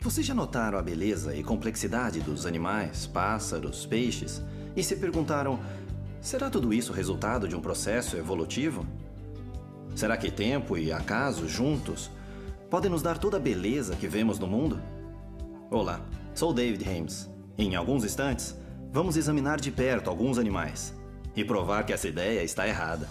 Vocês já notaram a beleza e complexidade dos animais, pássaros, peixes? E se perguntaram, será tudo isso resultado de um processo evolutivo? Será que tempo e acaso juntos podem nos dar toda a beleza que vemos no mundo? Olá, sou David Hames. Em alguns instantes, vamos examinar de perto alguns animais e provar que essa ideia está errada.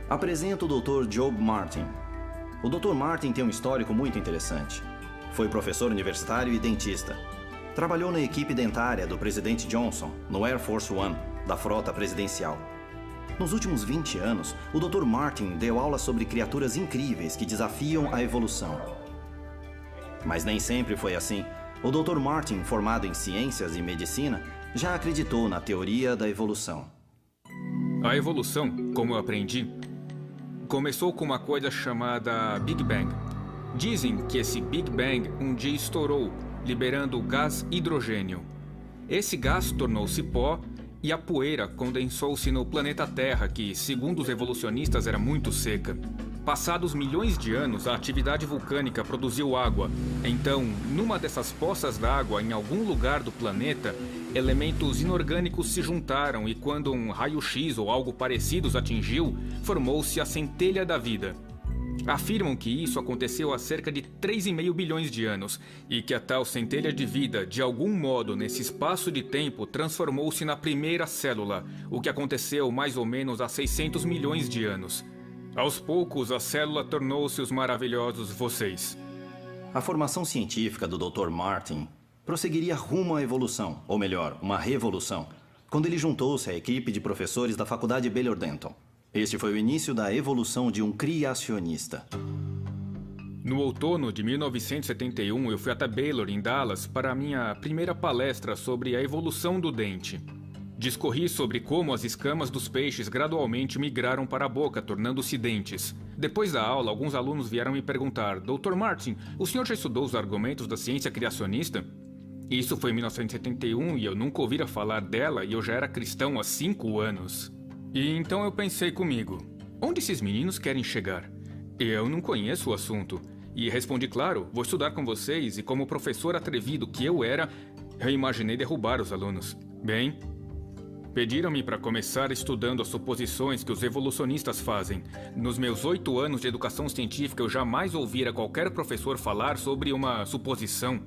Apresento o Dr. Job Martin. O Dr. Martin tem um histórico muito interessante. Foi professor universitário e dentista. Trabalhou na equipe dentária do presidente Johnson, no Air Force One, da frota presidencial. Nos últimos 20 anos, o Dr. Martin deu aulas sobre criaturas incríveis que desafiam a evolução. Mas nem sempre foi assim. O Dr. Martin, formado em ciências e medicina, já acreditou na teoria da evolução. A evolução, como eu aprendi, começou com uma coisa chamada Big Bang. Dizem que esse Big Bang um dia estourou, liberando o gás hidrogênio. Esse gás tornou-se pó e a poeira condensou-se no planeta Terra, que, segundo os evolucionistas, era muito seca. Passados milhões de anos, a atividade vulcânica produziu água. Então, numa dessas poças d'água, em algum lugar do planeta, elementos inorgânicos se juntaram e quando um raio-x ou algo parecido os atingiu, formou-se a centelha da vida. Afirmam que isso aconteceu há cerca de 3,5 bilhões de anos e que a tal centelha de vida, de algum modo, nesse espaço de tempo, transformou-se na primeira célula, o que aconteceu mais ou menos há 600 milhões de anos. Aos poucos, a célula tornou-se os maravilhosos vocês. A formação científica do Dr. Martin prosseguiria rumo à evolução, ou melhor, uma revolução, quando ele juntou-se à equipe de professores da Faculdade Baylor Denton. Este foi o início da evolução de um criacionista. No outono de 1971, eu fui até Baylor, em Dallas, para a minha primeira palestra sobre a evolução do dente. Discorri sobre como as escamas dos peixes gradualmente migraram para a boca, tornando-se dentes. Depois da aula, alguns alunos vieram me perguntar: Dr. Martin, o senhor já estudou os argumentos da ciência criacionista? Isso foi em 1971 e eu nunca ouvira falar dela e eu já era cristão há 5 anos. E então eu pensei comigo, onde esses meninos querem chegar? Eu não conheço o assunto. E respondi, claro, vou estudar com vocês e como professor atrevido que eu era, eu imaginei derrubar os alunos. Bem, pediram-me para começar estudando as suposições que os evolucionistas fazem. Nos meus 8 anos de educação científica, eu jamais ouvira qualquer professor falar sobre uma suposição.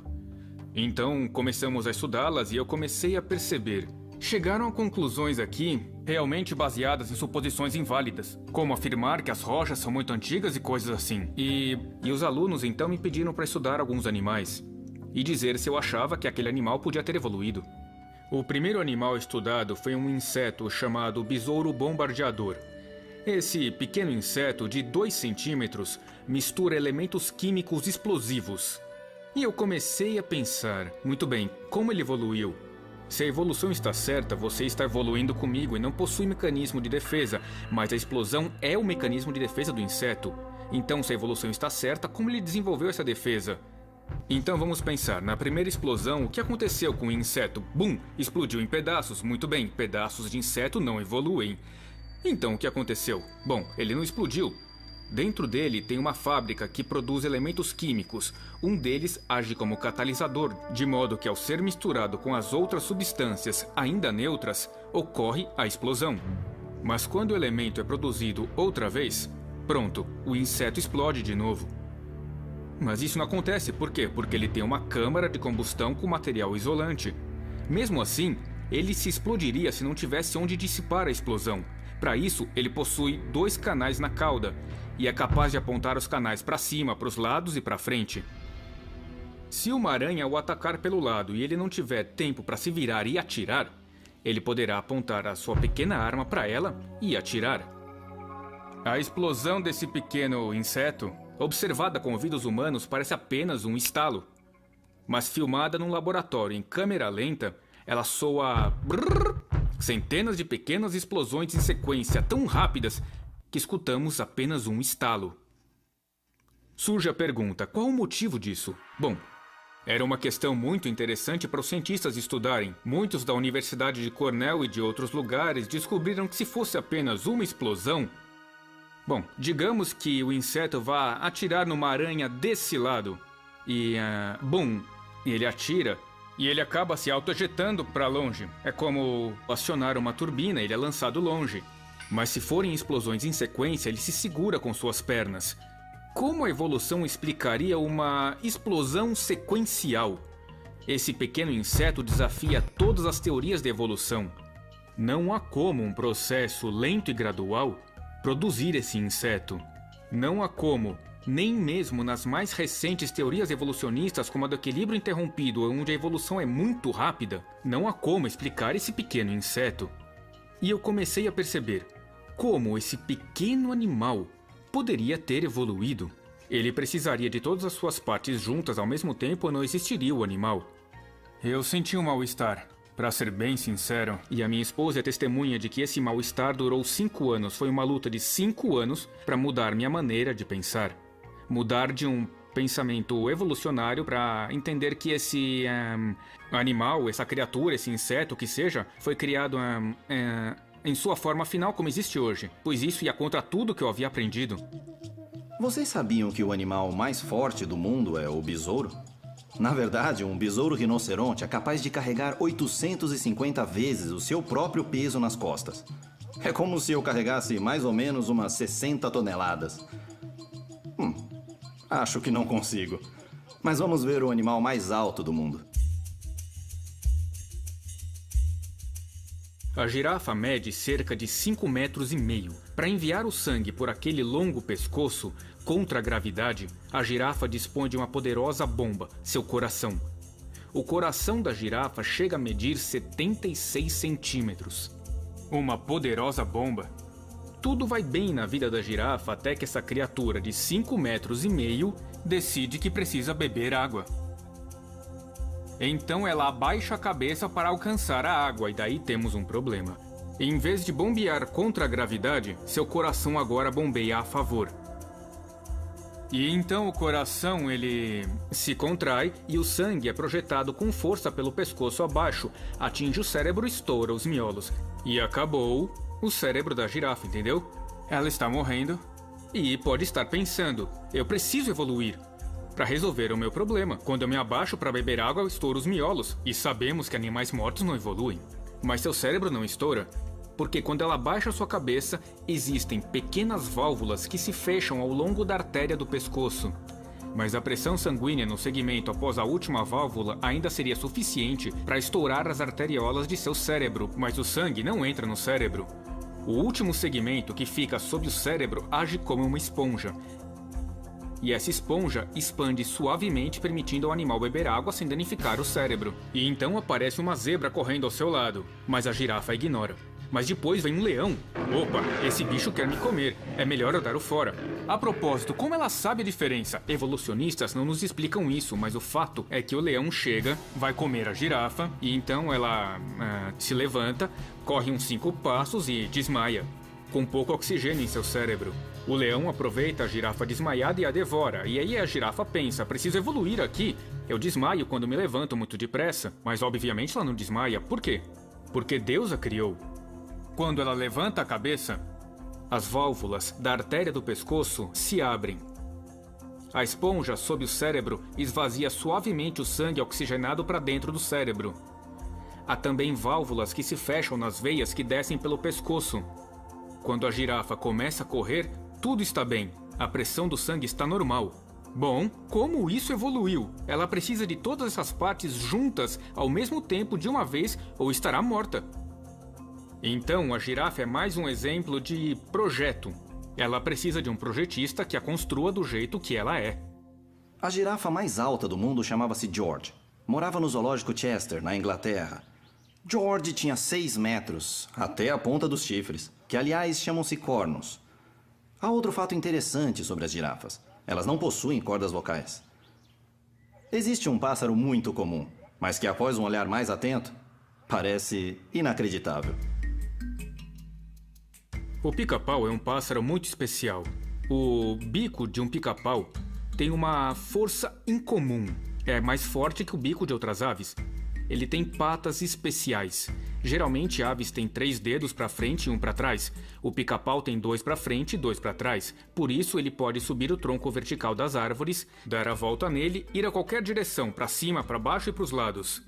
Então, começamos a estudá-las e eu comecei a perceber. Chegaram a conclusões aqui realmente baseadas em suposições inválidas, como afirmar que as rochas são muito antigas e coisas assim. E os alunos então me pediram para estudar alguns animais e dizer se eu achava que aquele animal podia ter evoluído. O primeiro animal estudado foi um inseto chamado besouro bombardeador. Esse pequeno inseto de 2 centímetros mistura elementos químicos explosivos. E eu comecei a pensar, muito bem, como ele evoluiu? Se a evolução está certa, você está evoluindo comigo e não possui mecanismo de defesa, mas a explosão é o mecanismo de defesa do inseto. Então, se a evolução está certa, como ele desenvolveu essa defesa? Então vamos pensar, na primeira explosão, o que aconteceu com o inseto? Bum! Explodiu em pedaços. Muito bem, pedaços de inseto não evoluem. Então o que aconteceu? Bom, ele não explodiu. Dentro dele tem uma fábrica que produz elementos químicos. Um deles age como catalisador, de modo que ao ser misturado com as outras substâncias ainda neutras, ocorre a explosão. Mas quando o elemento é produzido outra vez, pronto, o inseto explode de novo. Mas isso não acontece, por quê? Porque ele tem uma câmara de combustão com material isolante. Mesmo assim, ele se explodiria se não tivesse onde dissipar a explosão. Para isso, ele possui 2 canais na cauda e é capaz de apontar os canais para cima, para os lados e para frente. Se uma aranha o atacar pelo lado e ele não tiver tempo para se virar e atirar, ele poderá apontar a sua pequena arma para ela e atirar. A explosão desse pequeno inseto, observada com ouvidos humanos, parece apenas um estalo. Mas filmada num laboratório em câmera lenta, ela soa brrr, centenas de pequenas explosões em sequência tão rápidas que escutamos apenas um estalo. Surge a pergunta: qual o motivo disso? Bom, era uma questão muito interessante para os cientistas estudarem. Muitos da Universidade de Cornell e de outros lugares descobriram que se fosse apenas uma explosão... Bom, digamos que o inseto vá atirar numa aranha desse lado e, bum, ele atira e ele acaba se autoejetando para longe. É como acionar uma turbina, ele é lançado longe. Mas se forem explosões em sequência, ele se segura com suas pernas. Como a evolução explicaria uma explosão sequencial? Esse pequeno inseto desafia todas as teorias da evolução. Não há como um processo lento e gradual produzir esse inseto. Não há como, nem mesmo nas mais recentes teorias evolucionistas como a do equilíbrio interrompido, onde a evolução é muito rápida, não há como explicar esse pequeno inseto. E eu comecei a perceber como esse pequeno animal poderia ter evoluído. Ele precisaria de todas as suas partes juntas ao mesmo tempo ou não existiria o animal. Eu senti um mal-estar, para ser bem sincero, e a minha esposa é testemunha de que esse mal-estar durou 5 anos. Foi uma luta de 5 anos para mudar minha maneira de pensar. Mudar de um pensamento evolucionário para entender que esse animal, essa criatura, esse inseto que seja, foi criado em sua forma final como existe hoje, pois isso ia contra tudo que eu havia aprendido. Vocês sabiam que o animal mais forte do mundo é o besouro? Na verdade, um besouro rinoceronte é capaz de carregar 850 vezes o seu próprio peso nas costas. É como se eu carregasse mais ou menos umas 60 toneladas. Acho que não consigo. Mas vamos ver o animal mais alto do mundo. A girafa mede cerca de 5,5 metros. Para enviar o sangue por aquele longo pescoço, contra a gravidade, a girafa dispõe de uma poderosa bomba, seu coração. O coração da girafa chega a medir 76 centímetros. Uma poderosa bomba. Tudo vai bem na vida da girafa até que essa criatura de 5,5 metros decide que precisa beber água. Então ela abaixa a cabeça para alcançar a água e daí temos um problema. Em vez de bombear contra a gravidade, seu coração agora bombeia a favor. E então o coração ele se contrai e o sangue é projetado com força pelo pescoço abaixo, atinge o cérebro e estoura os miolos. E acabou o cérebro da girafa, entendeu? Ela está morrendo e pode estar pensando: eu preciso evoluir para resolver o meu problema. Quando eu me abaixo para beber água, eu estouro os miolos. E sabemos que animais mortos não evoluem. Mas seu cérebro não estoura, porque quando ela abaixa sua cabeça, existem pequenas válvulas que se fecham ao longo da artéria do pescoço. Mas a pressão sanguínea no segmento após a última válvula ainda seria suficiente para estourar as arteriolas de seu cérebro, mas o sangue não entra no cérebro. O último segmento que fica sob o cérebro age como uma esponja. E essa esponja expande suavemente, permitindo ao animal beber água sem danificar o cérebro. E então aparece uma zebra correndo ao seu lado, mas a girafa ignora. Mas depois vem um leão. Opa, esse bicho quer me comer. É melhor eu dar o fora. A propósito, como ela sabe a diferença? Evolucionistas não nos explicam isso, mas o fato é que o leão chega, vai comer a girafa, e então ela se levanta, corre uns 5 passos e desmaia, com pouco oxigênio em seu cérebro. O leão aproveita a girafa desmaiada e a devora. E aí a girafa pensa: preciso evoluir aqui. Eu desmaio quando me levanto muito depressa. Mas obviamente ela não desmaia. Por quê? Porque Deus a criou. Quando ela levanta a cabeça, as válvulas da artéria do pescoço se abrem. A esponja sob o cérebro esvazia suavemente o sangue oxigenado para dentro do cérebro. Há também válvulas que se fecham nas veias que descem pelo pescoço. Quando a girafa começa a correr, tudo está bem. A pressão do sangue está normal. Bom, como isso evoluiu? Ela precisa de todas essas partes juntas ao mesmo tempo de uma vez ou estará morta. Então, a girafa é mais um exemplo de projeto. Ela precisa de um projetista que a construa do jeito que ela é. A girafa mais alta do mundo chamava-se George. Morava no zoológico Chester, na Inglaterra. George tinha 6 metros, até a ponta dos chifres, que aliás chamam-se cornos. Há outro fato interessante sobre as girafas. Elas não possuem cordas vocais. Existe um pássaro muito comum, mas que após um olhar mais atento, parece inacreditável. O pica-pau é um pássaro muito especial. O bico de um pica-pau tem uma força incomum. É mais forte que o bico de outras aves. Ele tem patas especiais. Geralmente, aves têm 3 dedos para frente e 1 para trás. O pica-pau tem 2 para frente e 2 para trás. Por isso, ele pode subir o tronco vertical das árvores, dar a volta nele, ir a qualquer direção, para cima, para baixo e para os lados.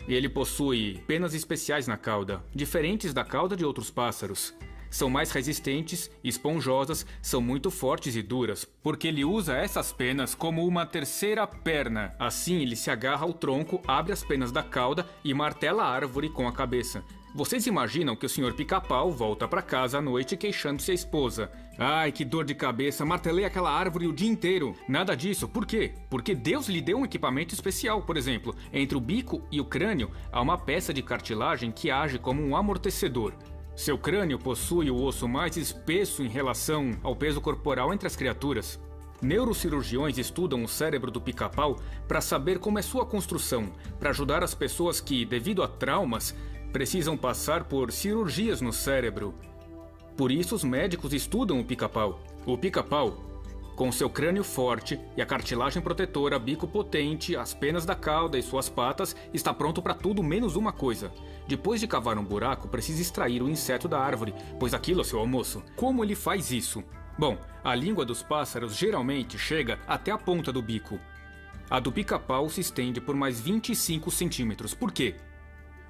Ele possui penas especiais na cauda, diferentes da cauda de outros pássaros. São mais resistentes, esponjosas, são muito fortes e duras, porque ele usa essas penas como uma terceira perna. Assim, ele se agarra ao tronco, abre as penas da cauda e martela a árvore com a cabeça. Vocês imaginam que o Sr. Pica-Pau volta para casa à noite queixando-se à esposa. Ai, que dor de cabeça, martelei aquela árvore o dia inteiro. Nada disso, por quê? Porque Deus lhe deu um equipamento especial, por exemplo. Entre o bico e o crânio há uma peça de cartilagem que age como um amortecedor. Seu crânio possui o osso mais espesso em relação ao peso corporal entre as criaturas. Neurocirurgiões estudam o cérebro do pica-pau para saber como é sua construção, para ajudar as pessoas que, devido a traumas, precisam passar por cirurgias no cérebro. Por isso, os médicos estudam o pica-pau. O pica-pau, com seu crânio forte e a cartilagem protetora, bico potente, as penas da cauda e suas patas, está pronto para tudo menos uma coisa. Depois de cavar um buraco, precisa extrair o inseto da árvore, pois aquilo é seu almoço. Como ele faz isso? Bom, a língua dos pássaros geralmente chega até a ponta do bico. A do pica-pau se estende por mais 25 centímetros. Por quê?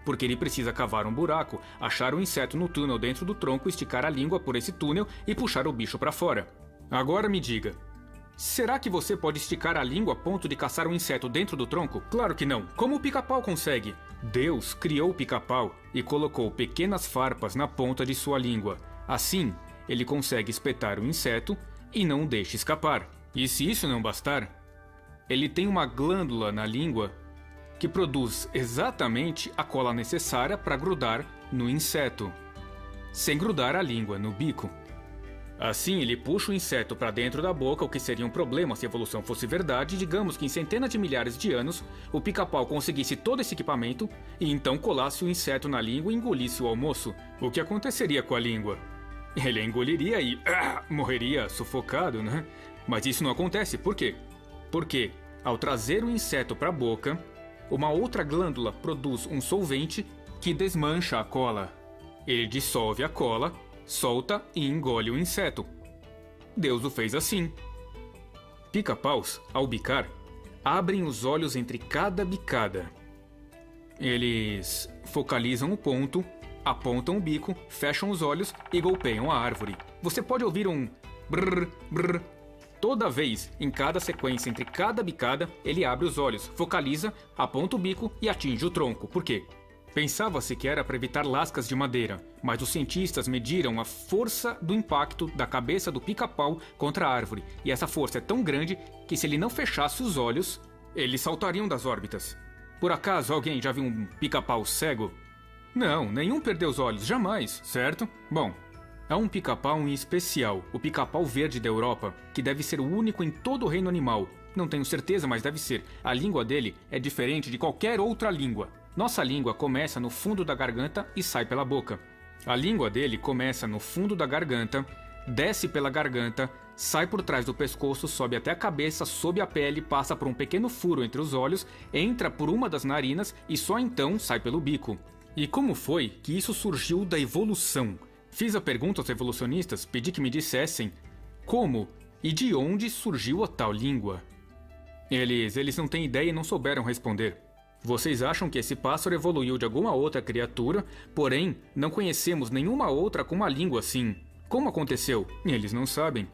Porque ele precisa cavar um buraco, achar o inseto no túnel dentro do tronco, esticar a língua por esse túnel e puxar o bicho para fora. Agora me diga, será que você pode esticar a língua a ponto de caçar um inseto dentro do tronco? Claro que não. Como o pica-pau consegue? Deus criou o pica-pau e colocou pequenas farpas na ponta de sua língua. Assim, ele consegue espetar o inseto e não o deixa escapar. E se isso não bastar, ele tem uma glândula na língua que produz exatamente a cola necessária para grudar no inseto, sem grudar a língua no bico. Assim, ele puxa o inseto para dentro da boca, o que seria um problema se a evolução fosse verdade. Digamos que em centenas de milhares de anos, o pica-pau conseguisse todo esse equipamento e então colasse o inseto na língua e engolisse o almoço. O que aconteceria com a língua? Ele engoliria e morreria sufocado, né? Mas isso não acontece. Por quê? Porque, ao trazer o inseto para a boca, uma outra glândula produz um solvente que desmancha a cola. Ele dissolve a cola, solta e engole o inseto. Deus o fez assim. Pica-paus, ao bicar, abrem os olhos entre cada bicada. Eles focalizam o ponto, apontam o bico, fecham os olhos e golpeiam a árvore. Você pode ouvir um brrr, brrr. Toda vez, em cada sequência entre cada bicada, ele abre os olhos, focaliza, aponta o bico e atinge o tronco. Por quê? Pensava-se que era para evitar lascas de madeira, mas os cientistas mediram a força do impacto da cabeça do pica-pau contra a árvore, e essa força é tão grande que se ele não fechasse os olhos, eles saltariam das órbitas. Por acaso alguém já viu um pica-pau cego? Não, nenhum perdeu os olhos, jamais, certo? Bom, há um pica-pau em especial, o pica-pau verde da Europa, que deve ser o único em todo o reino animal. Não tenho certeza, mas deve ser. A língua dele é diferente de qualquer outra língua. Nossa língua começa no fundo da garganta e sai pela boca. A língua dele começa no fundo da garganta, desce pela garganta, sai por trás do pescoço, sobe até a cabeça, sob a pele, passa por um pequeno furo entre os olhos, entra por uma das narinas e só então sai pelo bico. E como foi que isso surgiu da evolução? Fiz a pergunta aos evolucionistas, pedi que me dissessem como e de onde surgiu a tal língua. Eles não têm ideia e não souberam responder. Vocês acham que esse pássaro evoluiu de alguma outra criatura, porém não conhecemos nenhuma outra com uma língua assim. Como aconteceu? Eles não sabem.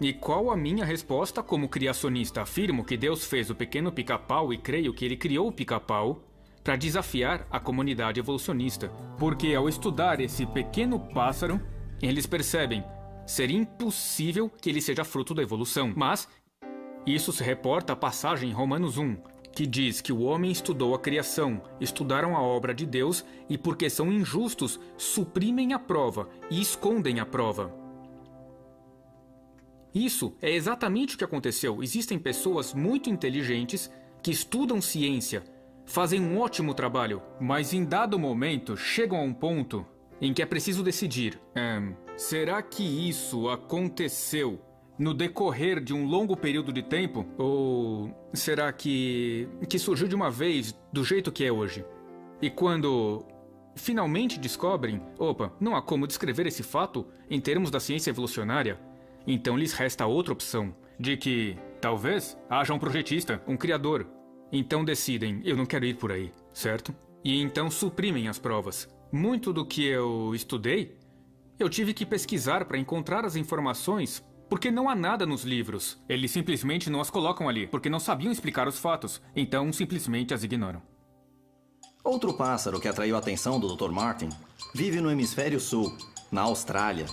E qual a minha resposta como criacionista? Afirmo que Deus fez o pequeno pica-pau e creio que ele criou o pica-pau para desafiar a comunidade evolucionista. Porque ao estudar esse pequeno pássaro, eles percebem ser impossível que ele seja fruto da evolução. Mas isso se reporta à passagem em Romanos 1, que diz que o homem estudou a criação, estudaram a obra de Deus e, porque são injustos, suprimem a prova e escondem a prova. Isso é exatamente o que aconteceu. Existem pessoas muito inteligentes que estudam ciência, fazem um ótimo trabalho, mas em dado momento chegam a um ponto em que é preciso decidir. Será que isso aconteceu no decorrer de um longo período de tempo? Ou será que surgiu de uma vez do jeito que é hoje? E quando finalmente descobrem, não há como descrever esse fato em termos da ciência evolucionária, então lhes resta outra opção, de que talvez haja um projetista, um criador. Então decidem, eu não quero ir por aí, certo? E então suprimem as provas. Muito do que eu estudei, eu tive que pesquisar para encontrar as informações, porque não há nada nos livros. Eles simplesmente não as colocam ali, porque não sabiam explicar os fatos, então simplesmente as ignoram. Outro pássaro que atraiu a atenção do Dr. Martin vive no hemisfério sul, na Austrália.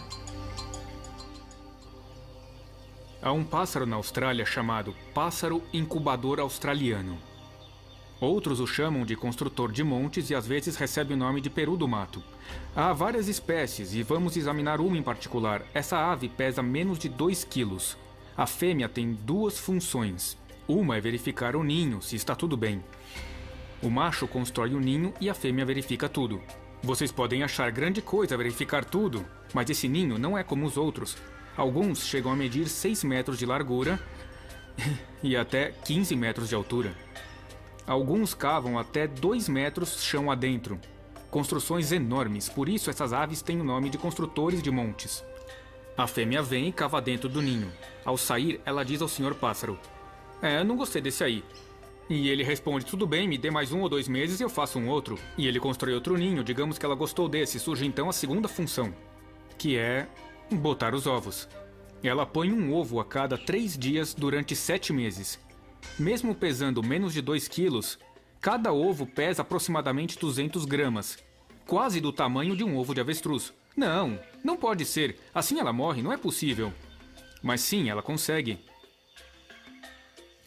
Há um pássaro na Austrália chamado pássaro incubador australiano. Outros o chamam de construtor de montes e às vezes recebe o nome de peru do mato. Há várias espécies e vamos examinar uma em particular. Essa ave pesa menos de 2 quilos. A fêmea tem 2 funções. Uma é verificar o ninho, se está tudo bem. O macho constrói o ninho e a fêmea verifica tudo. Vocês podem achar grande coisa verificar tudo, mas esse ninho não é como os outros. Alguns chegam a medir 6 metros de largura e até 15 metros de altura. Alguns cavam até 2 metros chão adentro. Construções enormes, por isso essas aves têm o nome de construtores de montes. A fêmea vem e cava dentro do ninho. Ao sair, ela diz ao senhor pássaro: eu não gostei desse aí. E ele responde: tudo bem, me dê mais 1 ou 2 meses e eu faço um outro. E ele constrói outro ninho, digamos que ela gostou desse. Surge então a segunda função, que é botar os ovos. Ela põe um ovo a cada 3 dias durante 7 meses. Mesmo pesando menos de 2 quilos, cada ovo pesa aproximadamente 200 gramas. Quase do tamanho de um ovo de avestruz. Não pode ser. Assim ela morre, não é possível. Mas sim, ela consegue.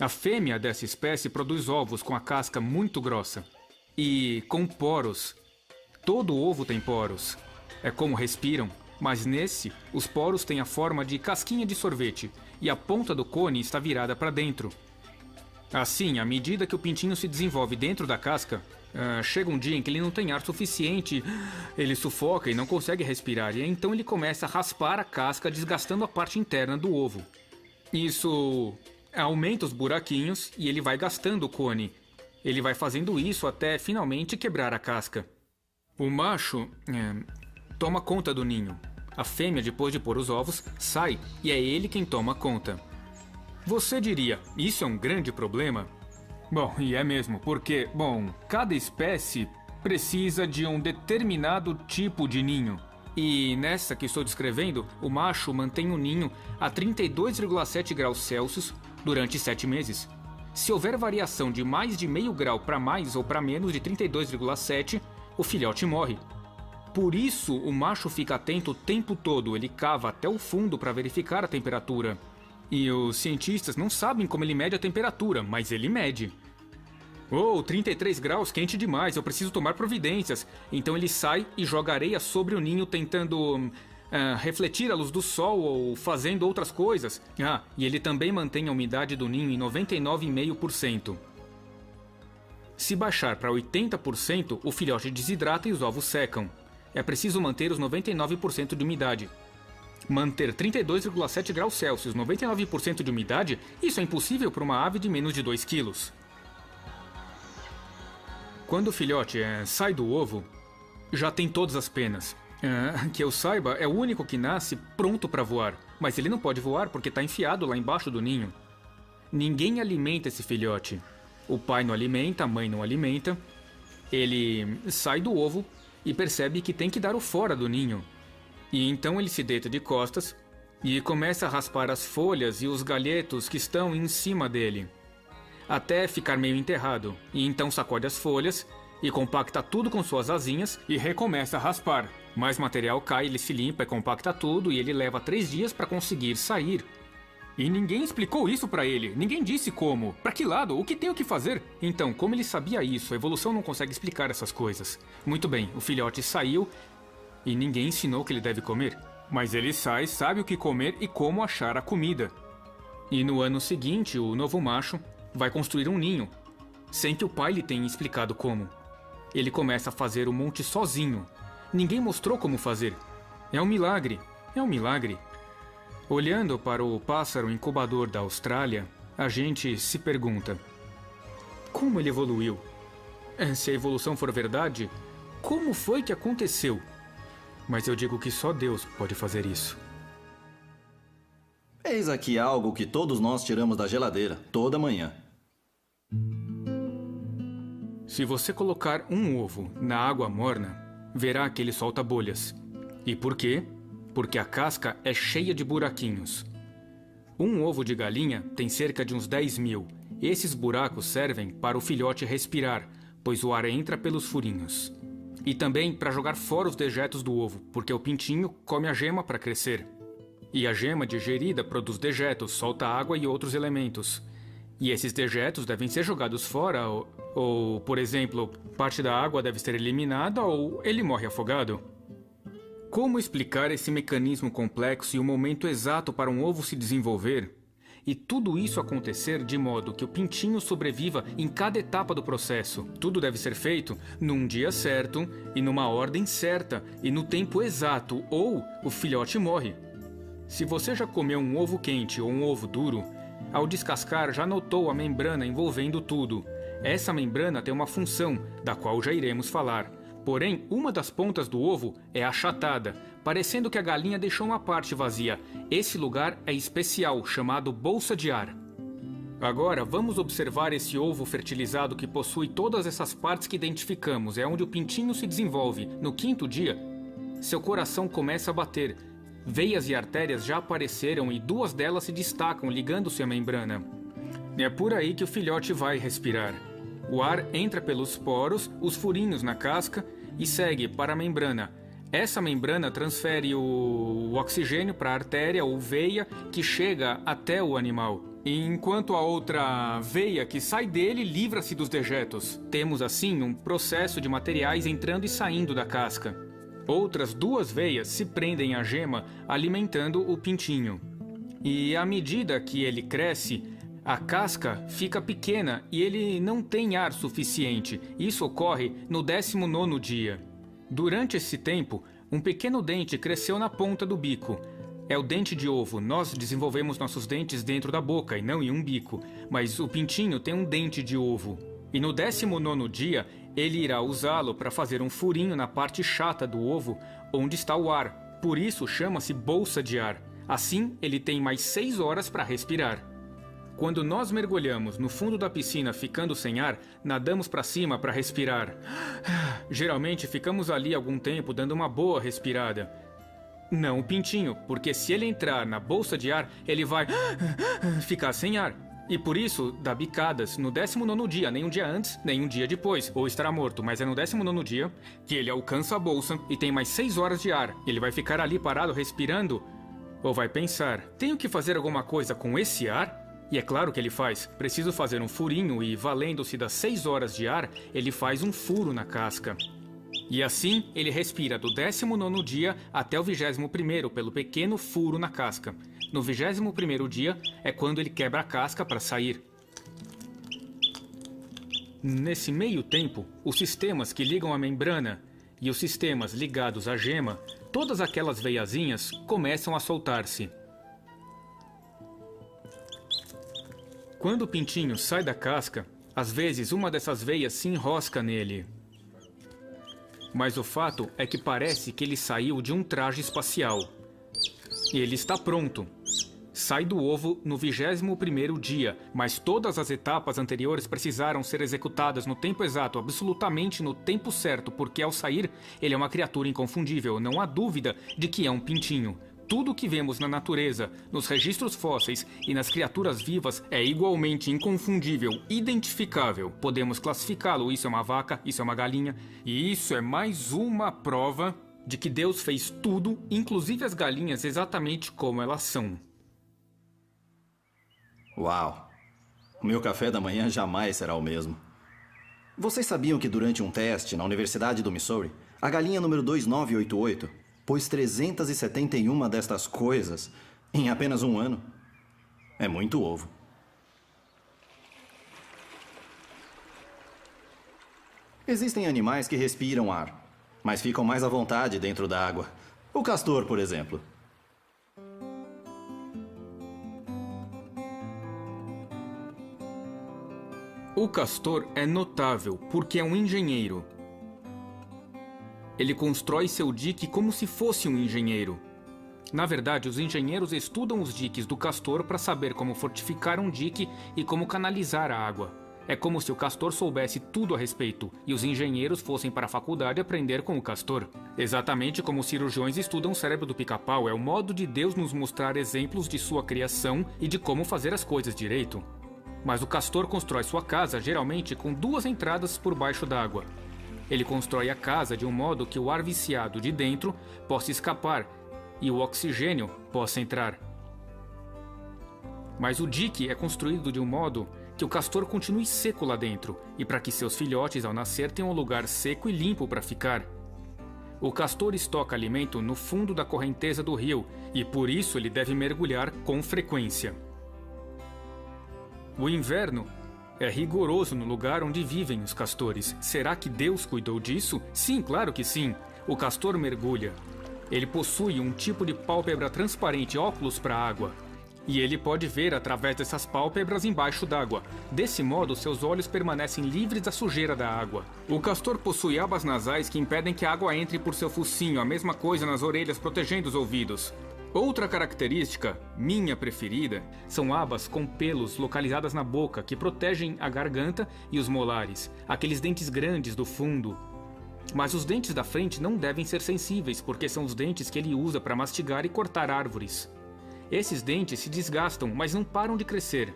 A fêmea dessa espécie produz ovos com a casca muito grossa e com poros. Todo ovo tem poros. É como respiram. Mas nesse, os poros têm a forma de casquinha de sorvete e a ponta do cone está virada para dentro. Assim, à medida que o pintinho se desenvolve dentro da casca, chega um dia em que ele não tem ar suficiente, ele sufoca e não consegue respirar, e então ele começa a raspar a casca, desgastando a parte interna do ovo. Isso aumenta os buraquinhos e ele vai gastando o cone. Ele vai fazendo isso até finalmente quebrar a casca. O macho toma conta do ninho. A fêmea, depois de pôr os ovos, sai e é ele quem toma conta. Você diria, isso é um grande problema? Bom, e é mesmo, porque, cada espécie precisa de um determinado tipo de ninho. E nessa que estou descrevendo, o macho mantém o ninho a 32,7 graus Celsius durante 7 meses. Se houver variação de mais de meio grau para mais ou para menos de 32,7, o filhote morre. Por isso, o macho fica atento o tempo todo, ele cava até o fundo para verificar a temperatura. E os cientistas não sabem como ele mede a temperatura, mas ele mede. 33 graus, quente demais, eu preciso tomar providências. Então ele sai e joga areia sobre o ninho tentando refletir a luz do sol ou fazendo outras coisas. E ele também mantém a umidade do ninho em 99,5%. Se baixar para 80%, o filhote desidrata e os ovos secam. É preciso manter os 99% de umidade. Manter 32,7 graus Celsius, 99% de umidade, isso é impossível para uma ave de menos de 2 quilos. Quando o filhote sai do ovo, já tem todas as penas. Que eu saiba, é o único que nasce pronto para voar. Mas ele não pode voar porque está enfiado lá embaixo do ninho. Ninguém alimenta esse filhote. O pai não alimenta, a mãe não alimenta. Ele sai do ovo e percebe que tem que dar o fora do ninho. E então ele se deita de costas e começa a raspar as folhas e os galhetos que estão em cima dele, até ficar meio enterrado. E então sacode as folhas e compacta tudo com suas asinhas e recomeça a raspar. Mais material cai, ele se limpa e compacta tudo e ele leva 3 dias para conseguir sair. E ninguém explicou isso para ele, ninguém disse como, para que lado, o que tem o que fazer. Então, como ele sabia isso, a evolução não consegue explicar essas coisas. Muito bem, o filhote saiu e ninguém ensinou o que ele deve comer. Mas ele sai, sabe o que comer e como achar a comida. E no ano seguinte, o novo macho vai construir um ninho, sem que o pai lhe tenha explicado como. Ele começa a fazer o monte sozinho. Ninguém mostrou como fazer. É um milagre, é um milagre. Olhando para o pássaro incubador da Austrália, a gente se pergunta: como ele evoluiu? Se a evolução for verdade, como foi que aconteceu? Mas eu digo que só Deus pode fazer isso. Eis aqui algo que todos nós tiramos da geladeira, toda manhã. Se você colocar um ovo na água morna, verá que ele solta bolhas. E por quê? Porque a casca é cheia de buraquinhos. Um ovo de galinha tem cerca de uns 10.000. Esses buracos servem para o filhote respirar, pois o ar entra pelos furinhos. E também para jogar fora os dejetos do ovo, porque o pintinho come a gema para crescer. E a gema digerida produz dejetos, solta água e outros elementos. E esses dejetos devem ser jogados fora, ou, por exemplo, parte da água deve ser eliminada ou ele morre afogado. Como explicar esse mecanismo complexo e o momento exato para um ovo se desenvolver? E tudo isso acontecer de modo que o pintinho sobreviva em cada etapa do processo. Tudo deve ser feito num dia certo e numa ordem certa e no tempo exato, ou o filhote morre. Se você já comeu um ovo quente ou um ovo duro, ao descascar já notou a membrana envolvendo tudo. Essa membrana tem uma função, da qual já iremos falar. Porém, uma das pontas do ovo é achatada, parecendo que a galinha deixou uma parte vazia. Esse lugar é especial, chamado bolsa de ar. Agora, vamos observar esse ovo fertilizado que possui todas essas partes que identificamos. É onde o pintinho se desenvolve. No 5º dia, seu coração começa a bater. Veias e artérias já apareceram e 2 delas se destacam, ligando-se à membrana. É por aí que o filhote vai respirar. O ar entra pelos poros, os furinhos na casca e segue para a membrana. Essa membrana transfere o oxigênio para a artéria ou veia que chega até o animal, enquanto a outra veia que sai dele livra-se dos dejetos. Temos assim um processo de materiais entrando e saindo da casca. Outras 2 veias se prendem à gema, alimentando o pintinho. E à medida que ele cresce, a casca fica pequena e ele não tem ar suficiente. Isso ocorre no 19º dia. Durante esse tempo, um pequeno dente cresceu na ponta do bico. É o dente de ovo. Nós desenvolvemos nossos dentes dentro da boca e não em um bico. Mas o pintinho tem um dente de ovo. E no 19º dia, ele irá usá-lo para fazer um furinho na parte chata do ovo, onde está o ar. Por isso chama-se bolsa de ar. Assim, ele tem mais 6 horas para respirar. Quando nós mergulhamos no fundo da piscina ficando sem ar, nadamos para cima para respirar. Geralmente ficamos ali algum tempo dando uma boa respirada. Não o pintinho, porque se ele entrar na bolsa de ar, ele vai ficar sem ar. E por isso dá bicadas no 19º dia, nem um dia antes, nem um dia depois, ou estará morto. Mas é no 19º dia que ele alcança a bolsa e tem mais 6 horas de ar. Ele vai ficar ali parado respirando ou vai pensar: tenho que fazer alguma coisa com esse ar? E é claro que ele faz. Preciso fazer um furinho e, valendo-se das 6 horas de ar, ele faz um furo na casca. E assim, ele respira do 19º dia até o 21º pelo pequeno furo na casca. No 21º dia é quando ele quebra a casca para sair. Nesse meio tempo, os sistemas que ligam a membrana e os sistemas ligados à gema, todas aquelas veiazinhas começam a soltar-se. Quando o pintinho sai da casca, às vezes uma dessas veias se enrosca nele. Mas o fato é que parece que ele saiu de um traje espacial. Ele está pronto. Sai do ovo no 21º dia, mas todas as etapas anteriores precisaram ser executadas no tempo exato, absolutamente no tempo certo, porque ao sair, ele é uma criatura inconfundível, não há dúvida de que é um pintinho. Tudo o que vemos na natureza, nos registros fósseis e nas criaturas vivas é igualmente inconfundível, identificável. Podemos classificá-lo, isso é uma vaca, isso é uma galinha, e isso é mais uma prova de que Deus fez tudo, inclusive as galinhas, exatamente como elas são. Uau! O meu café da manhã jamais será o mesmo. Vocês sabiam que durante um teste na Universidade do Missouri, a galinha número 2988 pôs 371 destas coisas em apenas um ano. É muito ovo. Existem animais que respiram ar, mas ficam mais à vontade dentro da água. O castor, por exemplo. O castor é notável porque é um engenheiro. Ele constrói seu dique como se fosse um engenheiro. Na verdade, os engenheiros estudam os diques do castor para saber como fortificar um dique e como canalizar a água. É como se o castor soubesse tudo a respeito e os engenheiros fossem para a faculdade aprender com o castor. Exatamente como os cirurgiões estudam o cérebro do pica-pau, é o modo de Deus nos mostrar exemplos de sua criação e de como fazer as coisas direito. Mas o castor constrói sua casa geralmente com 2 entradas por baixo d'água. Ele constrói a casa de um modo que o ar viciado de dentro possa escapar e o oxigênio possa entrar. Mas o dique é construído de um modo que o castor continue seco lá dentro e para que seus filhotes ao nascer tenham um lugar seco e limpo para ficar. O castor estoca alimento no fundo da correnteza do rio e por isso ele deve mergulhar com frequência. O inverno é rigoroso no lugar onde vivem os castores. Será que Deus cuidou disso? Sim, claro que sim. O castor mergulha. Ele possui um tipo de pálpebra transparente, óculos para a água. E ele pode ver através dessas pálpebras embaixo d'água. Desse modo, seus olhos permanecem livres da sujeira da água. O castor possui abas nasais que impedem que a água entre por seu focinho, a mesma coisa nas orelhas, protegendo os ouvidos. Outra característica, minha preferida, são abas com pelos localizadas na boca que protegem a garganta e os molares, aqueles dentes grandes do fundo. Mas os dentes da frente não devem ser sensíveis, porque são os dentes que ele usa para mastigar e cortar árvores. Esses dentes se desgastam, mas não param de crescer.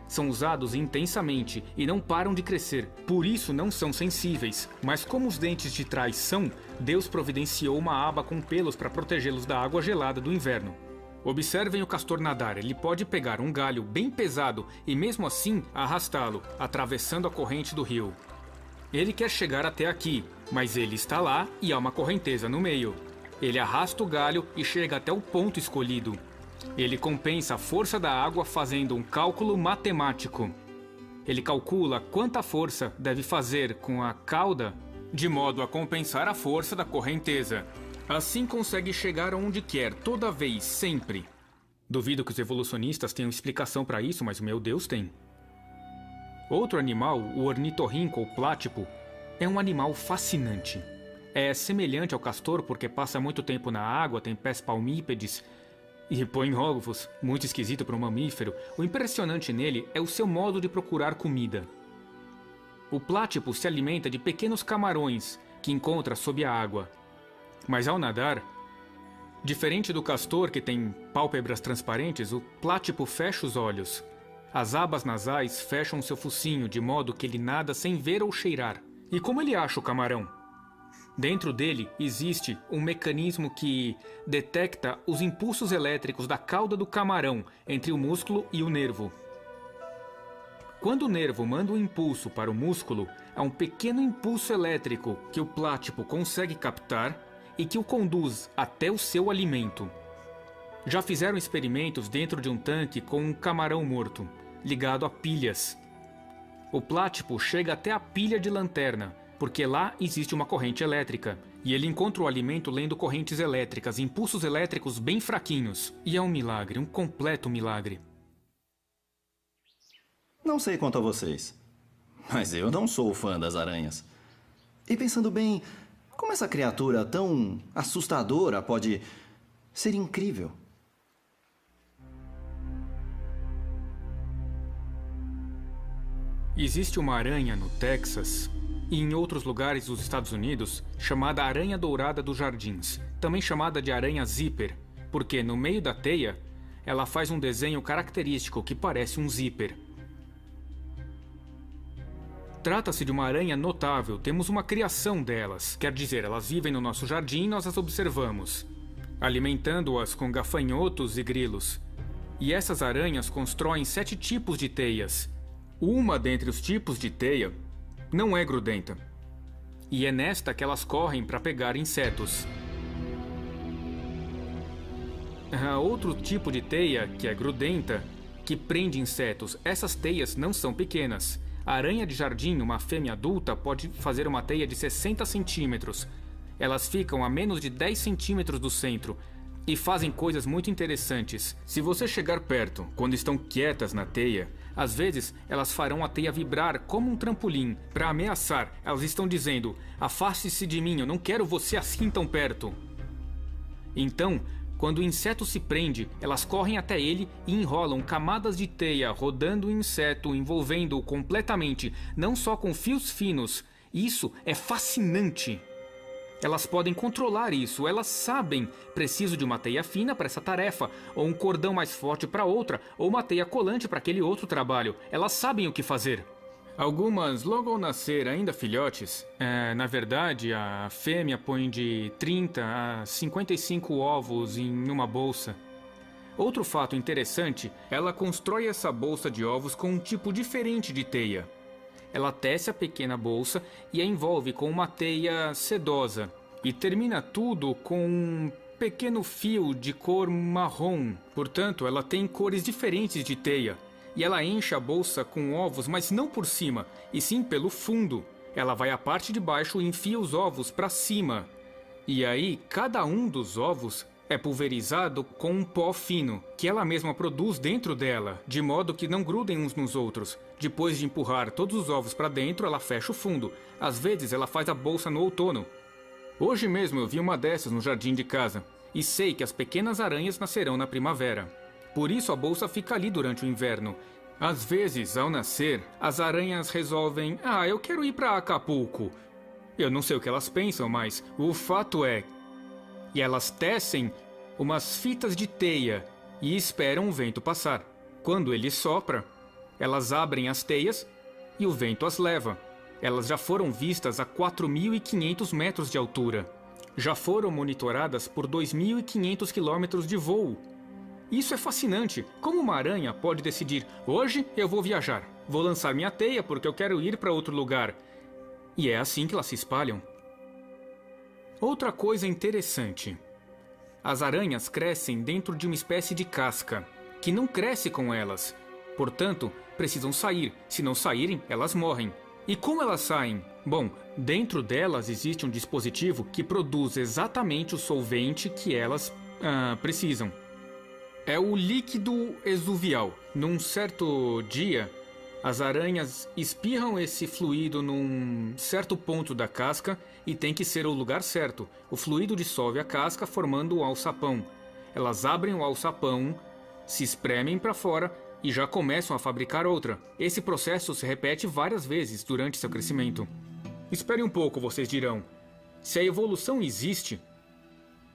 São usados intensamente e não param de crescer, por isso não são sensíveis. Mas como os dentes de trás são, Deus providenciou uma aba com pelos para protegê-los da água gelada do inverno. Observem o castor nadar, ele pode pegar um galho bem pesado e mesmo assim arrastá-lo, atravessando a corrente do rio. Ele quer chegar até aqui, mas ele está lá e há uma correnteza no meio. Ele arrasta o galho e chega até o ponto escolhido. Ele compensa a força da água fazendo um cálculo matemático. Ele calcula quanta força deve fazer com a cauda de modo a compensar a força da correnteza. Assim consegue chegar aonde quer, toda vez, sempre. Duvido que os evolucionistas tenham explicação para isso, mas o meu Deus tem. Outro animal, o ornitorrinco ou plátipo, é um animal fascinante. É semelhante ao castor porque passa muito tempo na água, tem pés palmípedes e põe ovos, muito esquisito para um mamífero. O impressionante nele é o seu modo de procurar comida. O plátipo se alimenta de pequenos camarões que encontra sob a água. Mas ao nadar, diferente do castor que tem pálpebras transparentes, o plátipo fecha os olhos. As abas nasais fecham seu focinho de modo que ele nada sem ver ou cheirar. E como ele acha o camarão? Dentro dele existe um mecanismo que detecta os impulsos elétricos da cauda do camarão entre o músculo e o nervo. Quando o nervo manda um impulso para o músculo, há um pequeno impulso elétrico que o plátipo consegue captar e que o conduz até o seu alimento. Já fizeram experimentos dentro de um tanque com um camarão morto, ligado a pilhas. O plátipo chega até a pilha de lanterna, porque lá existe uma corrente elétrica, e ele encontra o alimento lendo correntes elétricas, impulsos elétricos bem fraquinhos. E é um milagre, um completo milagre. Não sei quanto a vocês, mas eu não sou fã das aranhas. E pensando bem, como essa criatura tão assustadora pode ser incrível? Existe uma aranha no Texas e em outros lugares dos Estados Unidos chamada aranha dourada dos jardins, também chamada de aranha zíper, porque no meio da teia ela faz um desenho característico que parece um zíper. Trata-se de uma aranha notável, temos uma criação delas, quer dizer, elas vivem no nosso jardim e nós as observamos, alimentando-as com gafanhotos e grilos. E essas aranhas constroem 7 tipos de teias. Uma dentre os tipos de teia não é grudenta, e é nesta que elas correm para pegar insetos. Há outro tipo de teia, que é grudenta, que prende insetos. Essas teias não são pequenas. A aranha de jardim, uma fêmea adulta, pode fazer uma teia de 60 centímetros. Elas ficam a menos de 10 centímetros do centro e fazem coisas muito interessantes. Se você chegar perto, quando estão quietas na teia, às vezes elas farão a teia vibrar como um trampolim. Para ameaçar, elas estão dizendo: afaste-se de mim, eu não quero você assim tão perto. Então, quando o inseto se prende, elas correm até ele e enrolam camadas de teia, rodando o inseto, envolvendo-o completamente, não só com fios finos. Isso é fascinante. Elas podem controlar isso, elas sabem, preciso de uma teia fina para essa tarefa, ou um cordão mais forte para outra, ou uma teia colante para aquele outro trabalho. Elas sabem o que fazer. Algumas, logo ao nascer, ainda filhotes, na verdade, a fêmea põe de 30 a 55 ovos em uma bolsa. Outro fato interessante, ela constrói essa bolsa de ovos com um tipo diferente de teia. Ela tece a pequena bolsa e a envolve com uma teia sedosa. E termina tudo com um pequeno fio de cor marrom. Portanto, ela tem cores diferentes de teia. E ela enche a bolsa com ovos, mas não por cima, e sim pelo fundo. Ela vai à parte de baixo e enfia os ovos para cima. E aí, cada um dos ovos é pulverizado com um pó fino, que ela mesma produz dentro dela, de modo que não grudem uns nos outros. Depois de empurrar todos os ovos para dentro, ela fecha o fundo. Às vezes, ela faz a bolsa no outono. Hoje mesmo eu vi uma dessas no jardim de casa, e sei que as pequenas aranhas nascerão na primavera. Por isso a bolsa fica ali durante o inverno. Às vezes, ao nascer, as aranhas resolvem: eu quero ir para Acapulco. Eu não sei o que elas pensam, mas o fato é... E elas tecem umas fitas de teia e esperam o vento passar. Quando ele sopra, elas abrem as teias e o vento as leva. Elas já foram vistas a 4.500 metros de altura. Já foram monitoradas por 2.500 quilômetros de voo. Isso é fascinante. Como uma aranha pode decidir: hoje eu vou viajar, vou lançar minha teia porque eu quero ir para outro lugar. E é assim que elas se espalham. Outra coisa interessante. As aranhas crescem dentro de uma espécie de casca, que não cresce com elas. Portanto, precisam sair. Se não saírem, elas morrem. E como elas saem? Bom, dentro delas existe um dispositivo que produz exatamente o solvente que elas precisam. É o líquido exuvial. Num certo dia, as aranhas espirram esse fluido num certo ponto da casca e tem que ser o lugar certo. O fluido dissolve a casca formando o alçapão. Elas abrem o alçapão, se espremem para fora e já começam a fabricar outra. Esse processo se repete várias vezes durante seu crescimento. Espere um pouco, vocês dirão. Se a evolução existe,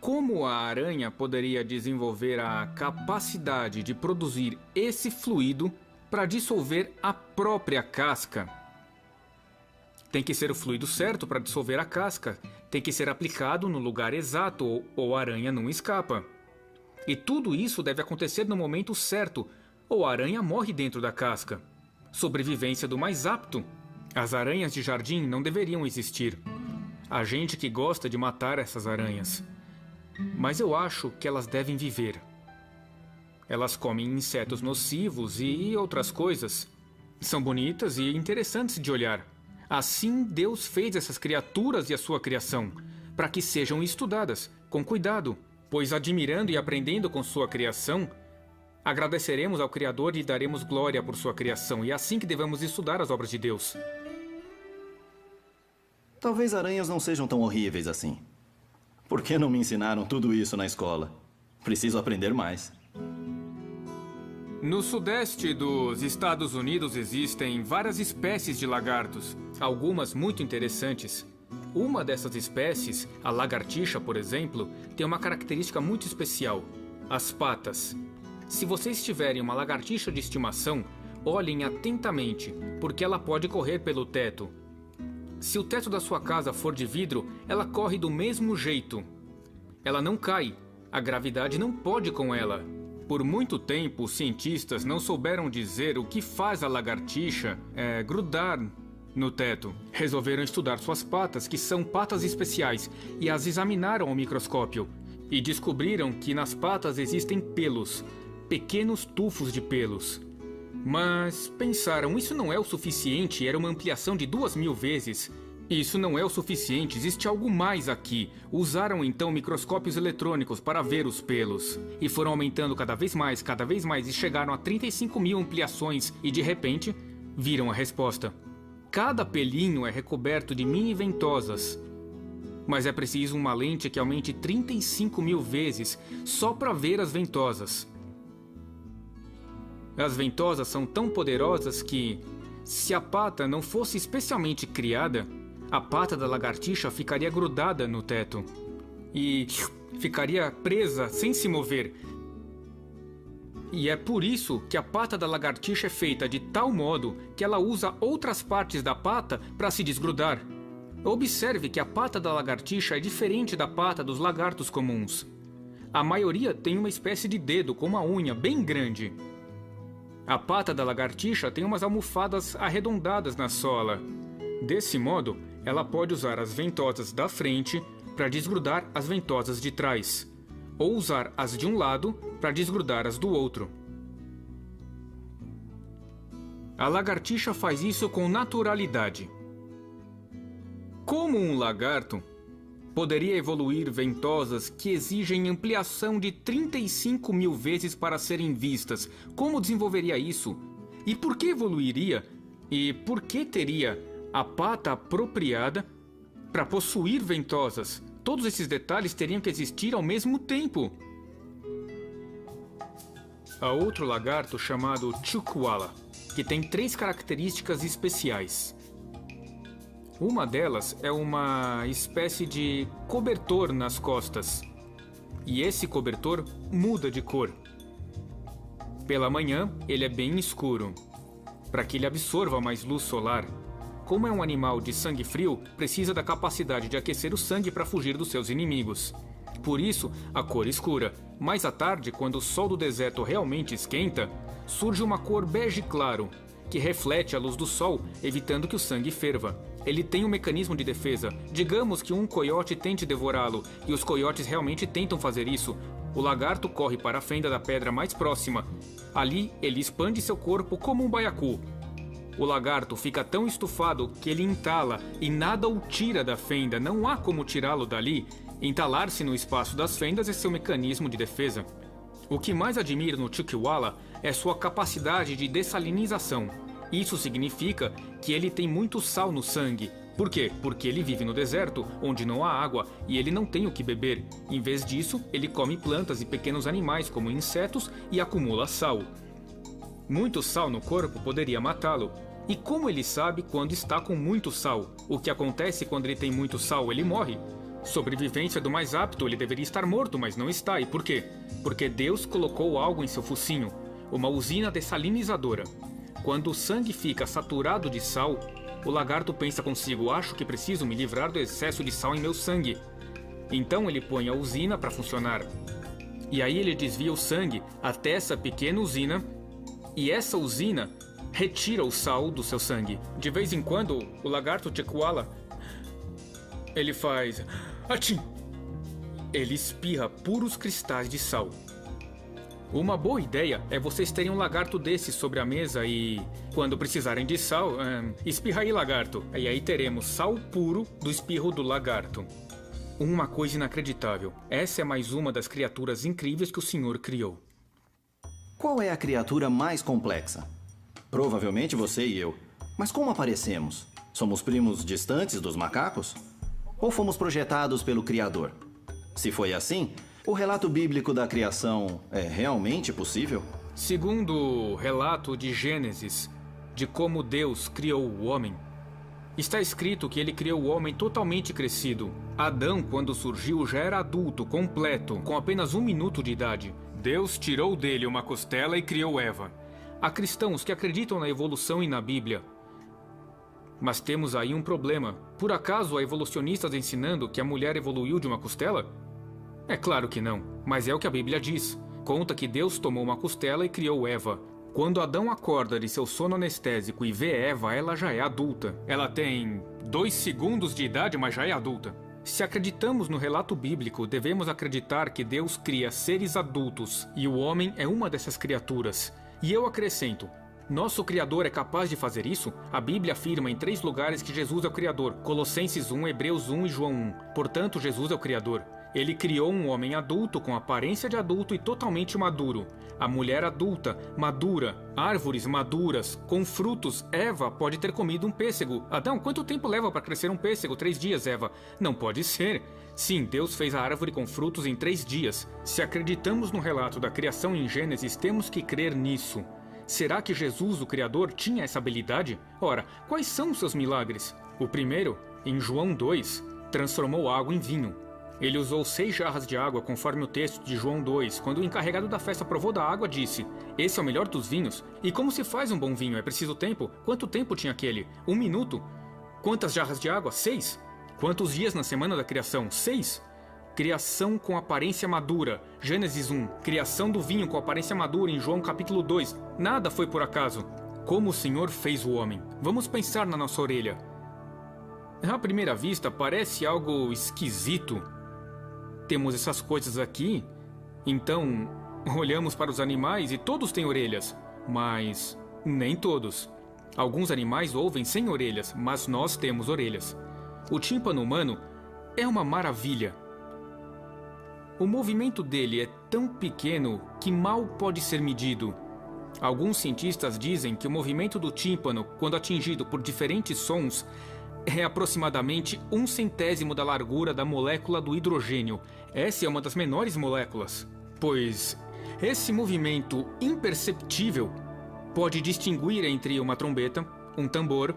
como a aranha poderia desenvolver a capacidade de produzir esse fluido para dissolver a própria casca? Tem que ser o fluido certo para dissolver a casca. Tem que ser aplicado no lugar exato ou a aranha não escapa. E tudo isso deve acontecer no momento certo, ou a aranha morre dentro da casca. Sobrevivência do mais apto. As aranhas de jardim não deveriam existir. Há gente que gosta de matar essas aranhas. Mas eu acho que elas devem viver. Elas comem insetos nocivos e outras coisas. São bonitas e interessantes de olhar. Assim Deus fez essas criaturas e a sua criação, para que sejam estudadas, com cuidado, pois admirando e aprendendo com sua criação, agradeceremos ao Criador e daremos glória por sua criação, e é assim que devemos estudar as obras de Deus. Talvez aranhas não sejam tão horríveis assim. Por que não me ensinaram tudo isso na escola? Preciso aprender mais. No sudeste dos Estados Unidos existem várias espécies de lagartos, algumas muito interessantes. Uma dessas espécies, a lagartixa, por exemplo, tem uma característica muito especial: as patas. Se vocês tiverem uma lagartixa de estimação, olhem atentamente, porque ela pode correr pelo teto. Se o teto da sua casa for de vidro, ela corre do mesmo jeito. Ela não cai. A gravidade não pode com ela. Por muito tempo, os cientistas não souberam dizer o que faz a lagartixa grudar no teto. Resolveram estudar suas patas, que são patas especiais, e as examinaram ao microscópio. e descobriram que nas patas existem pelos, pequenos tufos de pelos. Mas pensaram, isso não é o suficiente, era uma ampliação de 2000 vezes. Isso não é o suficiente, existe algo mais aqui. Usaram então microscópios eletrônicos para ver os pelos. E foram aumentando cada vez mais, e chegaram a 35.000 ampliações e de repente, viram a resposta. Cada pelinho é recoberto de mini ventosas. Mas é preciso uma lente que aumente 35.000 vezes só para ver as ventosas. As ventosas são tão poderosas que, se a pata não fosse especialmente criada, a pata da lagartixa ficaria grudada no teto e ficaria presa sem se mover. E é por isso que a pata da lagartixa é feita de tal modo que ela usa outras partes da pata para se desgrudar. Observe que a pata da lagartixa é diferente da pata dos lagartos comuns. A maioria tem uma espécie de dedo com uma unha bem grande. A pata da lagartixa tem umas almofadas arredondadas na sola. Desse modo, ela pode usar as ventosas da frente para desgrudar as ventosas de trás, ou usar as de um lado para desgrudar as do outro. A lagartixa faz isso com naturalidade. Como um lagarto, poderia evoluir ventosas que exigem ampliação de 35.000 vezes para serem vistas. Como desenvolveria isso? E por que evoluiria? E por que teria a pata apropriada para possuir ventosas? Todos esses detalhes teriam que existir ao mesmo tempo. Há outro lagarto chamado chuckwalla, que tem 3 características especiais. Uma delas é uma espécie de cobertor nas costas. E esse cobertor muda de cor. Pela manhã, ele é bem escuro, para que ele absorva mais luz solar. Como é um animal de sangue frio, precisa da capacidade de aquecer o sangue para fugir dos seus inimigos. Por isso, a cor escura. Mais à tarde, quando o sol do deserto realmente esquenta, surge uma cor bege claro, que reflete a luz do sol, evitando que o sangue ferva. Ele tem um mecanismo de defesa. Digamos que um coiote tente devorá-lo, e os coiotes realmente tentam fazer isso. O lagarto corre para a fenda da pedra mais próxima. Ali, ele expande seu corpo como um baiacu. O lagarto fica tão estufado que ele entala e nada o tira da fenda. Não há como tirá-lo dali. Entalar-se no espaço das fendas é seu mecanismo de defesa. O que mais admiro no chuckwalla é sua capacidade de dessalinização. Isso significa que ele tem muito sal no sangue. Por quê? Porque ele vive no deserto, onde não há água, e ele não tem o que beber. Em vez disso, ele come plantas e pequenos animais, como insetos, e acumula sal. Muito sal no corpo poderia matá-lo. E como ele sabe quando está com muito sal? O que acontece quando ele tem muito sal? Ele morre. Sobrevivência do mais apto, ele deveria estar morto, mas não está. E por quê? Porque Deus colocou algo em seu focinho, uma usina dessalinizadora. Quando o sangue fica saturado de sal, o lagarto pensa consigo, acho que preciso me livrar do excesso de sal em meu sangue. Então ele põe a usina para funcionar. E aí ele desvia o sangue até essa pequena usina, e essa usina retira o sal do seu sangue. De vez em quando, o lagarto chuckwalla, ele faz achim. Ele espirra puros cristais de sal. Uma boa ideia é vocês terem um lagarto desse sobre a mesa e, quando precisarem de sal, espirra aí, lagarto. E aí teremos sal puro do espirro do lagarto. Uma coisa inacreditável. Essa é mais uma das criaturas incríveis que o Senhor criou. Qual é a criatura mais complexa? Provavelmente você e eu. Mas como aparecemos? Somos primos distantes dos macacos? Ou fomos projetados pelo Criador? Se foi assim, o relato bíblico da criação é realmente possível? Segundo o relato de Gênesis, de como Deus criou o homem, está escrito que ele criou o homem totalmente crescido. Adão, quando surgiu, já era adulto, completo, com apenas 1 minuto de idade. Deus tirou dele uma costela e criou Eva. Há cristãos que acreditam na evolução e na Bíblia. Mas temos aí um problema. Por acaso há evolucionistas ensinando que a mulher evoluiu de uma costela? É claro que não, mas é o que a Bíblia diz. Conta que Deus tomou uma costela e criou Eva. Quando Adão acorda de seu sono anestésico e vê Eva, ela já é adulta. Ela tem 2 segundos de idade, mas já é adulta. Se acreditamos no relato bíblico, devemos acreditar que Deus cria seres adultos e o homem é uma dessas criaturas. E eu acrescento, nosso Criador é capaz de fazer isso? A Bíblia afirma em 3 lugares que Jesus é o Criador. Colossenses 1, Hebreus 1 e João 1. Portanto, Jesus é o Criador. Ele criou um homem adulto com aparência de adulto e totalmente maduro. A mulher adulta, madura, árvores maduras, com frutos. Eva pode ter comido um pêssego. Adão, quanto tempo leva para crescer um pêssego? 3 dias, Eva. Não pode ser. Sim, Deus fez a árvore com frutos em 3 dias. Se acreditamos no relato da criação em Gênesis, temos que crer nisso. Será que Jesus, o Criador, tinha essa habilidade? Ora, quais são os seus milagres? O primeiro, em João 2, transformou água em vinho. Ele usou 6 jarras de água, conforme o texto de João 2, quando o encarregado da festa provou da água, disse: "Esse é o melhor dos vinhos? E como se faz um bom vinho? É preciso tempo? Quanto tempo tinha aquele? 1 minuto? Quantas jarras de água? 6? Quantos dias na semana da criação? 6? Criação com aparência madura. Gênesis 1. Criação do vinho com aparência madura em João capítulo 2. Nada foi por acaso. Como o Senhor fez o homem. Vamos pensar na nossa orelha. À primeira vista, parece algo esquisito. Temos essas coisas aqui, então olhamos para os animais e todos têm orelhas, mas nem todos. Alguns animais ouvem sem orelhas, mas nós temos orelhas. O tímpano humano é uma maravilha. O movimento dele é tão pequeno que mal pode ser medido. Alguns cientistas dizem que o movimento do tímpano, quando atingido por diferentes sons, é aproximadamente 1/100º da largura da molécula do hidrogênio. Essa é uma das menores moléculas, pois esse movimento imperceptível pode distinguir entre uma trombeta, um tambor,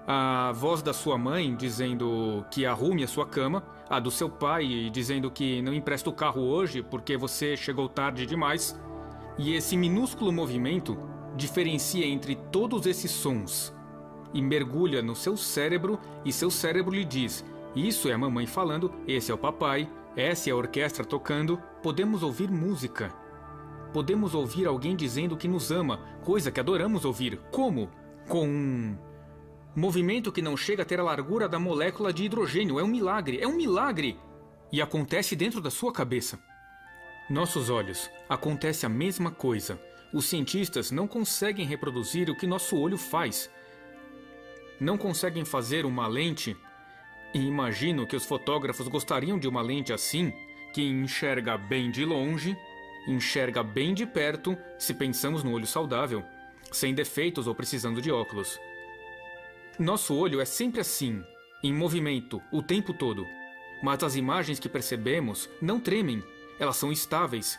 a voz da sua mãe dizendo que arrume a sua cama, a do seu pai dizendo que não empresta o carro hoje porque você chegou tarde demais. E esse minúsculo movimento diferencia entre todos esses sons e mergulha no seu cérebro, e seu cérebro lhe diz: isso é a mamãe falando, esse é o papai, essa é a orquestra tocando. Podemos ouvir música. Podemos ouvir alguém dizendo que nos ama, coisa que adoramos ouvir. Como? Com um movimento que não chega a ter a largura da molécula de hidrogênio. É um milagre, é um milagre! E acontece dentro da sua cabeça. Nossos olhos, acontece a mesma coisa. Os cientistas não conseguem reproduzir o que nosso olho faz. Não conseguem fazer uma lente, e imagino que os fotógrafos gostariam de uma lente assim, que enxerga bem de longe, enxerga bem de perto, se pensamos no olho saudável, sem defeitos ou precisando de óculos. Nosso olho é sempre assim, em movimento, o tempo todo. Mas as imagens que percebemos não tremem, elas são estáveis.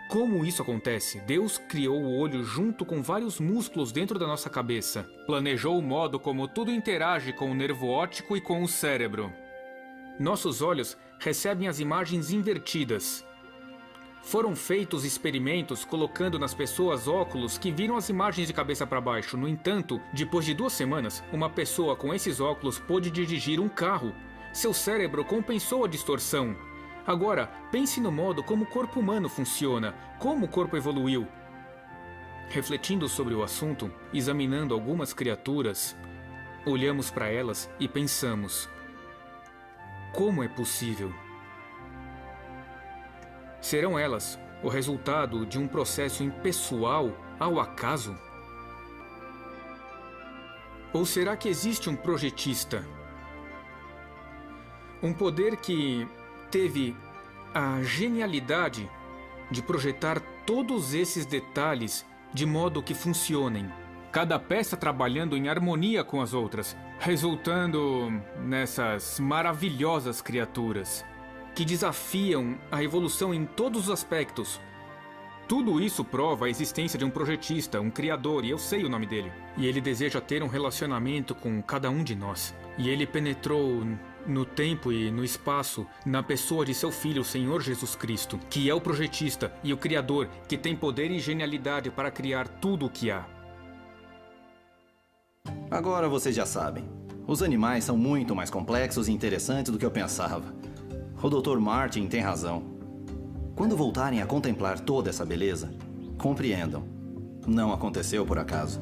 Como isso acontece? Deus criou o olho junto com vários músculos dentro da nossa cabeça. Planejou o modo como tudo interage com o nervo óptico e com o cérebro. Nossos olhos recebem as imagens invertidas. Foram feitos experimentos colocando nas pessoas óculos que viram as imagens de cabeça para baixo. No entanto, depois de 2 semanas, uma pessoa com esses óculos pôde dirigir um carro. Seu cérebro compensou a distorção. Agora, pense no modo como o corpo humano funciona, como o corpo evoluiu. Refletindo sobre o assunto, examinando algumas criaturas, olhamos para elas e pensamos: como é possível? Serão elas o resultado de um processo impessoal ao acaso? Ou será que existe um projetista? Um poder que teve a genialidade de projetar todos esses detalhes de modo que funcionem, cada peça trabalhando em harmonia com as outras, resultando nessas maravilhosas criaturas que desafiam a evolução em todos os aspectos. Tudo isso prova a existência de um projetista, um criador, e eu sei o nome dele. E ele deseja ter um relacionamento com cada um de nós. E ele penetrou no tempo e no espaço, na pessoa de seu Filho, o Senhor Jesus Cristo, que é o projetista e o Criador, que tem poder e genialidade para criar tudo o que há. Agora vocês já sabem. Os animais são muito mais complexos e interessantes do que eu pensava. O Dr. Martin tem razão. Quando voltarem a contemplar toda essa beleza, compreendam, não aconteceu por acaso.